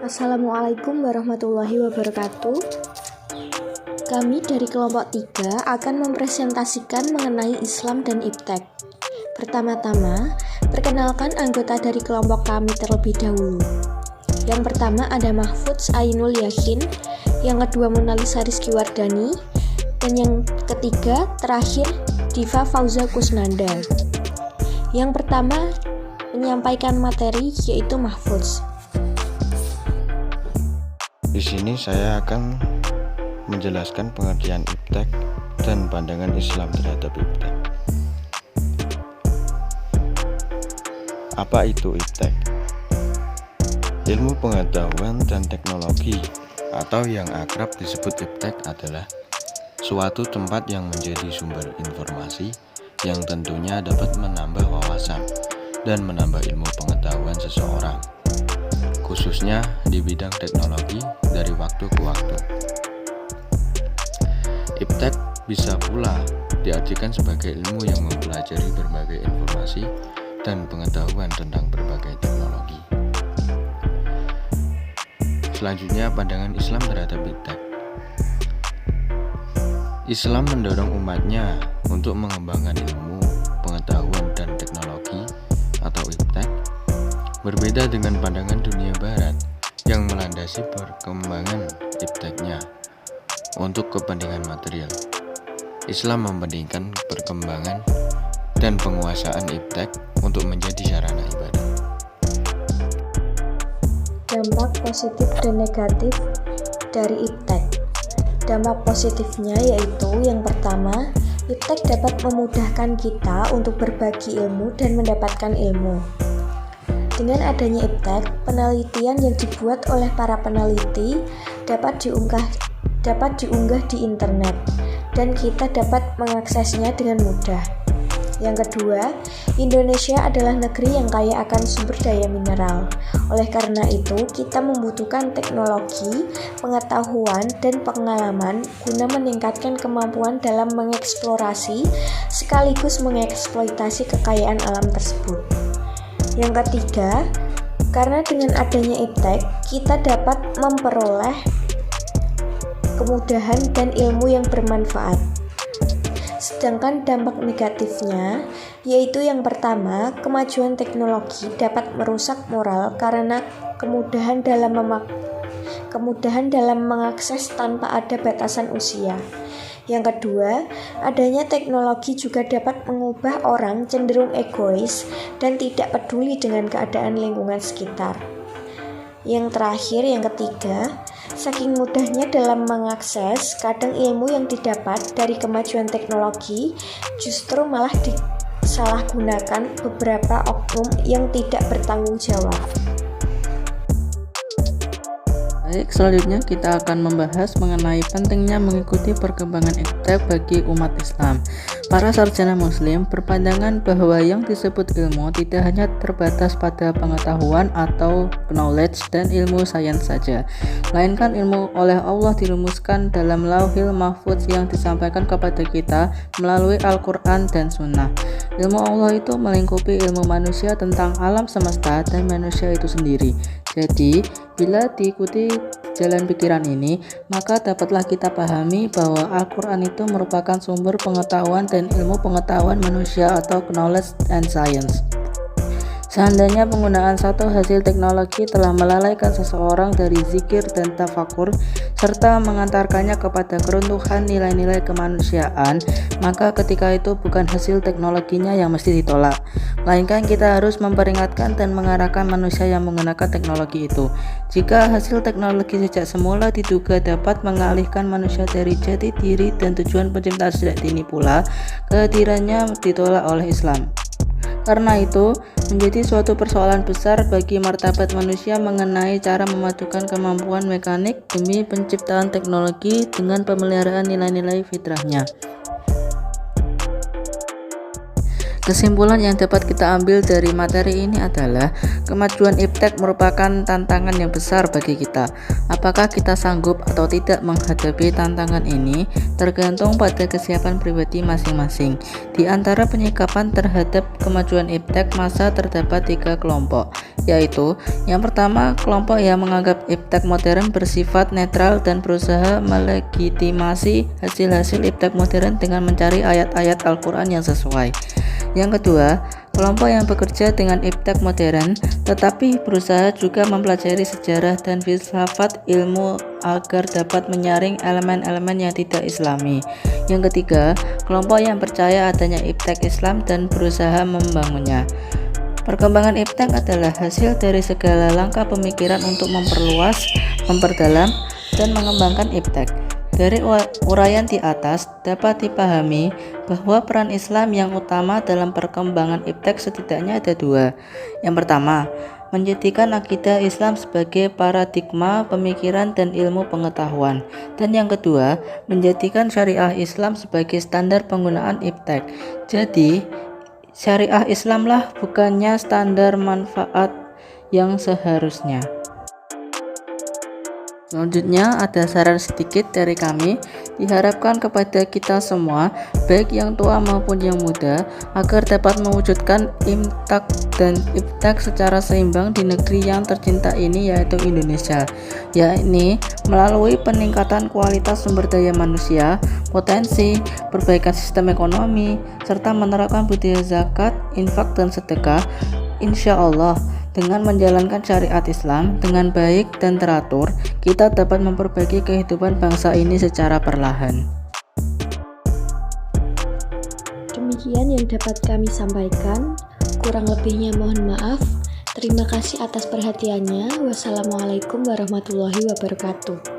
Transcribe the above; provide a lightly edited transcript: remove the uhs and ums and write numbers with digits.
Assalamualaikum warahmatullahi wabarakatuh. Kami dari kelompok 3 akan mempresentasikan mengenai Islam dan Iptek. Pertama-tama, perkenalkan anggota dari kelompok kami terlebih dahulu. Yang pertama ada Mahfudz Ainul Yakin, yang kedua Monalisa Rizky Wardani, dan yang ketiga terakhir Diva Fauza Kusnanda. Yang pertama menyampaikan materi yaitu Mahfudz. Di sini saya akan menjelaskan pengertian Iptek dan pandangan Islam terhadap Iptek. Apa itu Iptek? Ilmu pengetahuan dan teknologi atau yang akrab disebut Iptek adalah suatu tempat yang menjadi sumber informasi yang tentunya dapat menambah wawasan dan menambah ilmu pengetahuan seseorang, khususnya di bidang teknologi dari waktu ke waktu. Iptek bisa pula diartikan sebagai ilmu yang mempelajari berbagai informasi dan pengetahuan tentang berbagai teknologi. Selanjutnya, pandangan Islam terhadap Iptek. Islam mendorong umatnya untuk mengembangkan ilmu, pengetahuan, dan teknologi atau Iptek, berbeda dengan pandangan dunia barat yang melandasi perkembangan Ipteknya untuk kepentingan material. Islam mementingkan perkembangan dan penguasaan Iptek untuk menjadi sarana ibadah. Dampak positif dan negatif dari Iptek. Dampak positifnya yaitu yang pertama, Iptek dapat memudahkan kita untuk berbagi ilmu dan mendapatkan ilmu. Dengan adanya Iptek, penelitian yang dibuat oleh para peneliti dapat diunggah di internet dan kita dapat mengaksesnya dengan mudah. Yang kedua, Indonesia adalah negeri yang kaya akan sumber daya mineral. Oleh karena itu, kita membutuhkan teknologi, pengetahuan, dan pengalaman guna meningkatkan kemampuan dalam mengeksplorasi sekaligus mengeksploitasi kekayaan alam tersebut. Yang ketiga, karena dengan adanya Iptek, kita dapat memperoleh kemudahan dan ilmu yang bermanfaat. Sedangkan dampak negatifnya yaitu yang pertama, kemajuan teknologi dapat merusak moral karena kemudahan dalam mengakses tanpa ada batasan usia. Yang kedua, adanya teknologi juga dapat mengubah orang cenderung egois dan tidak peduli dengan keadaan lingkungan sekitar. Yang terakhir, yang ketiga, saking mudahnya dalam mengakses, kadang ilmu yang didapat dari kemajuan teknologi justru malah disalahgunakan beberapa oknum yang tidak bertanggung jawab. Baik, selanjutnya kita akan membahas mengenai pentingnya mengikuti perkembangan Iptek bagi umat Islam. Para sarjana muslim berpandangan bahwa yang disebut ilmu tidak hanya terbatas pada pengetahuan atau knowledge dan ilmu sains saja, melainkan ilmu oleh Allah dirumuskan dalam Lauhil Mahfudz yang disampaikan kepada kita melalui Al-Quran dan Sunnah. Ilmu Allah itu melingkupi ilmu manusia tentang alam semesta dan manusia itu sendiri. Jadi, bila diikuti jalan pikiran ini, maka dapatlah kita pahami bahwa Al-Quran itu merupakan sumber pengetahuan dan ilmu pengetahuan manusia atau knowledge and science. Seandainya penggunaan satu hasil teknologi telah melalaikan seseorang dari zikir dan tafakur serta mengantarkannya kepada keruntuhan nilai-nilai kemanusiaan, maka ketika itu bukan hasil teknologinya yang mesti ditolak, melainkan kita harus memperingatkan dan mengarahkan manusia yang menggunakan teknologi itu. Jika hasil teknologi sejak semula diduga dapat mengalihkan manusia dari jati diri dan tujuan penciptaan sejak dini pula, kehadirannya ditolak oleh Islam. Karena itu, menjadi suatu persoalan besar bagi martabat manusia mengenai cara memadukan kemampuan mekanik demi penciptaan teknologi dengan pemeliharaan nilai-nilai fitrahnya. Kesimpulan yang dapat kita ambil dari materi ini adalah kemajuan iptek merupakan tantangan yang besar bagi kita. Apakah kita sanggup atau tidak menghadapi tantangan ini tergantung pada kesiapan pribadi masing-masing. Di antara penyikapan terhadap kemajuan iptek masa terdapat 3 kelompok, yaitu yang pertama, kelompok yang menganggap iptek modern bersifat netral dan berusaha melegitimasi hasil-hasil iptek modern dengan mencari ayat-ayat Al-Quran yang sesuai. Yang kedua, kelompok yang bekerja dengan iptek modern tetapi berusaha juga mempelajari sejarah dan filsafat ilmu agar dapat menyaring elemen-elemen yang tidak islami. Yang ketiga, kelompok yang percaya adanya iptek Islam dan berusaha membangunnya. Perkembangan iptek adalah hasil dari segala langkah pemikiran untuk memperluas, memperdalam, dan mengembangkan iptek. Dari uraian di atas dapat dipahami bahwa peran Islam yang utama dalam perkembangan iptek setidaknya ada 2. Yang pertama, menjadikan akidah Islam sebagai paradigma pemikiran dan ilmu pengetahuan. Dan yang kedua, menjadikan syariah Islam sebagai standar penggunaan iptek. Jadi, syariah Islamlah bukannya standar manfaat yang seharusnya. Selanjutnya ada saran sedikit dari kami, diharapkan kepada kita semua, baik yang tua maupun yang muda, agar dapat mewujudkan imtak dan iptek secara seimbang di negeri yang tercinta ini, yaitu Indonesia, yakni melalui peningkatan kualitas sumber daya manusia, potensi, perbaikan sistem ekonomi, serta menerapkan budaya zakat, infak, dan sedekah. Insya Allah, dengan menjalankan syariat Islam dengan baik dan teratur, kita dapat memperbaiki kehidupan bangsa ini secara perlahan. Demikian yang dapat kami sampaikan. Kurang lebihnya mohon maaf. Terima kasih atas perhatiannya. Wassalamualaikum warahmatullahi wabarakatuh.